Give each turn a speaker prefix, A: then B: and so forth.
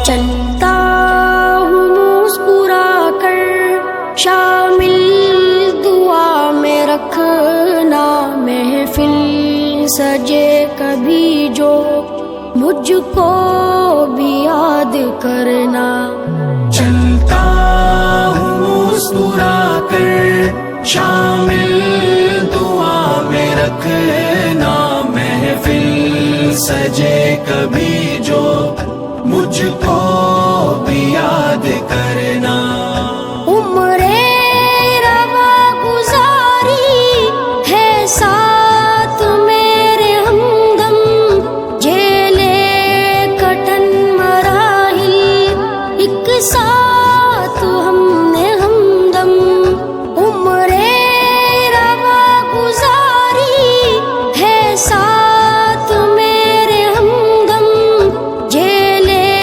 A: चलता हूँ मुस्कुरा कर, शामिल दुआ में रखना। महफिल सजे कभी जो मुझको भी याद करना।
B: चलता हूँ मुस्कुरा कर, शामिल दुआ में रखना। महफिल सजे कभी जो मुझको